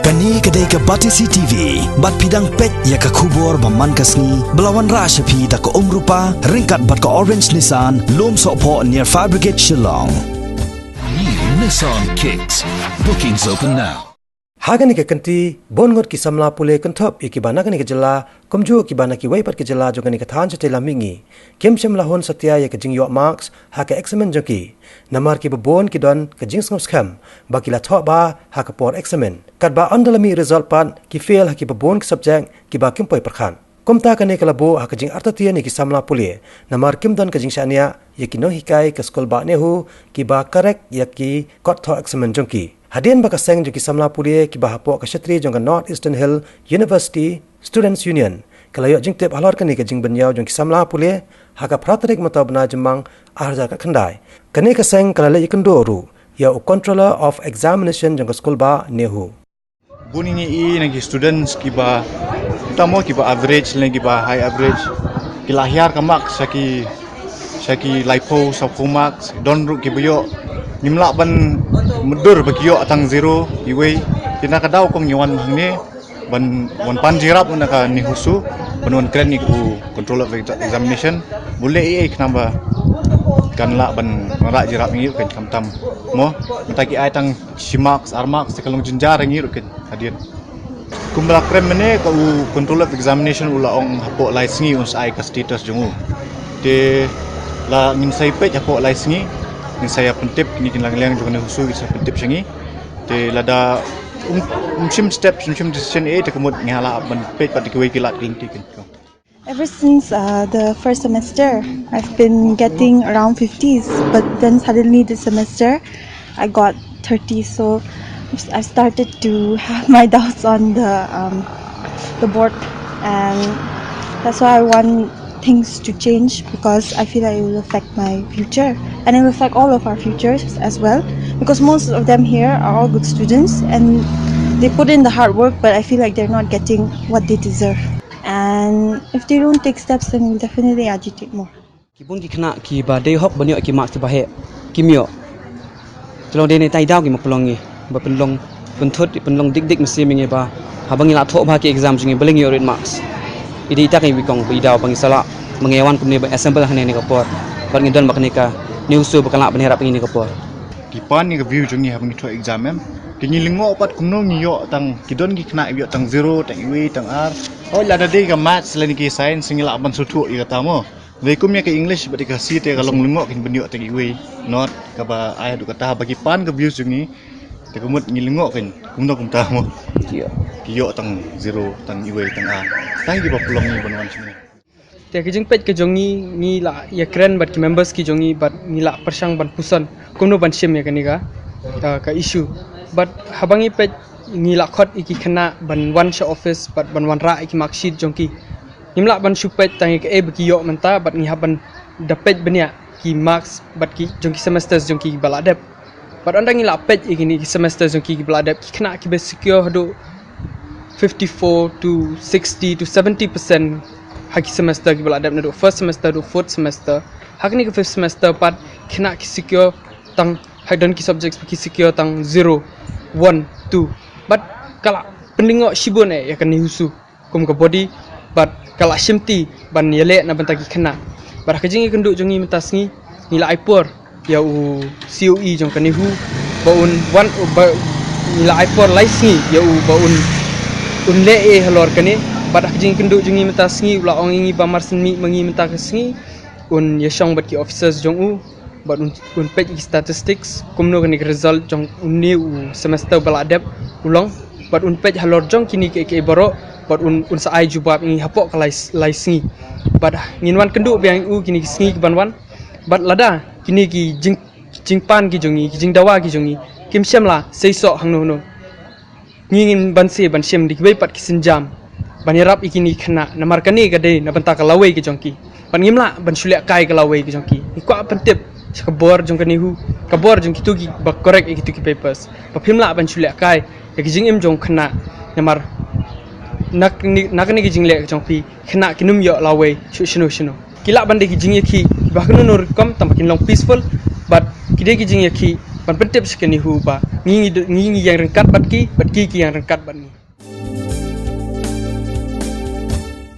Kani kedai ke Batisi TV, bat pidang pet ya ke kubur baman kasni, belawan rashapi da ke rupa, ringkat bat ke Orange Nissan, lom sokpo near Fire Brigade Shillong. New Nissan Kicks. Bookings open now. Hagani ke kanti bongot ki samla pule kantop ikibana gani ke jela komju kibana ki waipat ke jela jogani ke than chete lamingi kem shem lahon satya ya ke jing yo marks ha ke examen joki namar ki bon ki don ke jing ngos kham bakila tho ba ha ke por examen kat ba andalami result pan ki fail ha ki bon ki subject ki ba kim poi prakhan komta kane kala bo ha ke jing artatia ni ki samla pule namar kim don ke jing shania ye ki no hikai ke skol ba ne hu ki ba correct ya ki kot tho examen joki Hadian baka seng joki samla pulie ki bahapo ka Kshatri jong North Eastern Hill University Students Union kalayo jing tep halor kani ke jing benyau jong ki samla pulie haka pratarik mata bna jemang arja ka khandai kani ka seng kalale ikendo ru ya controller of examination jong school ba nehu buningi I nagi students ki ba utamo ki ba average lagi ba high average ki lahir ka marks saki lipo sa marks don ru ki buyo nimla ban mudur bagyo atang zero iwe tina kadau kong nyawan hangne ban wan pan jirap naka ni husu ban wan kren ni ku control of examination bule ai knamba kan la ban ra jirap ngi kan kamtam mo mataki ai tang simax armax sekalong jenjar ngi kan hadian kumbla krem mene ku control of examination ula ong hapo license uns ai ka status jungu de la min sai pe hapo license ni saya pentip kini kilang-kilang juga ni husu saya pentip sangi te lada step decision te kemud ngala ban pet pat dikwei kilat kelinti kan. Ever since the first semester, I've been getting around 50s, but then suddenly this semester, I got 30. So I started to have my doubts on the board, and that's why I want things to change because I feel like it will affect my future and it will affect all of our futures as well because most of them here are all good students and they put in the hard work, but I feel like they're not getting what they deserve. And if they don't take steps, then we'll definitely agitate more. Kibun ki kena ki ba day hop banyo ki marks bahe kimyo tolong dene tai daw ki mapulongi ba penlong penthut penlong dik mesti minge ba habangi la tho ba ki exam jingi beling yo red marks idi ta kai wikong bi daw bangi sala mengewan kumne ba assemble hane ni kapor bar ngidon bakne ka newsu bakala banherap ini kapor Kipan ni review jungi habang ito exam em kini lingo opat kumno niyo tang kidon ki kena iyo tang zero tang iwi tang r oh lada de ka maths lani ki science singila ban sutu i kata mo ve kumya ka english ba ka si te kalong lingo kin benyo tang iwi not ka ba ay du kata bagi pan ka view jungi te kumut ngilingo kin kumno kumta mo kiyo tang zero tang iwi tang r tang gi ba pulong ni banwan sini te kijing pet ke jongi ni la ya kren bat ki members ki jongi bat ni la persang ban pusan kumno ban shim ya kaniga ka issue but habangi pet ni la khot iki khana ban one shop office but ban wan ra iki mark sheet jongki nimla ban supet tang ke baki yo menta but ni haban dapet benya ki marks but ki jongki semesters jongki baladep but andang ni la pet iki ni semester jongki baladep ki khana ki be secure hado 54 to 60 to 70% haki semester ki baladep na do first semester do fourth semester hakni ke fifth semester pat khana ki secure tang hadan ki subjects ki secure tang 0 1 2 but kala pendingo shibone ya kan husu kum ka body but kala shimti ban yele na bantaki khana bar kajingi kendu jongi mentasngi nila ipor ya u COE jong kan hu baun one nila ipor laisngi ya u baun unle e halor kane bar kajingi kendu jongi mentasngi ula ongi ba marsenmi mangi mentakasngi un yashong bat ki officers jong u but un page statistics kumno kani result jong unni semester baladep ulong but un page halor jong kini ke baro but un sa ai jubab ngi hapok laisngi but nginwan kendu biang u kini sngi banwan but lada kini ki jingpan ki jongi ki jingdawa ki jongi kim syamla seiso hangno no ngin banse ban syam di pat ki senjam banirap ikini khana namar kani gade na banta ka lawe ki jongki pan ngimla ban sulek kai ka lawe ki jongki ikwa pentip kabor jong kani hu kabor jong kitu ki ba correct kitu ki papers pa phimla ban sulek kai ya ki jing im jong khana namar nakni ki jingle jong pi khana kinum yo lawe shino kila bande ki jing ki ba kunu nur kom tamakin long peaceful but kide ki jing ki ban pentip sekali hu ba ngi yang rengkat bat ki yang rengkat bat ni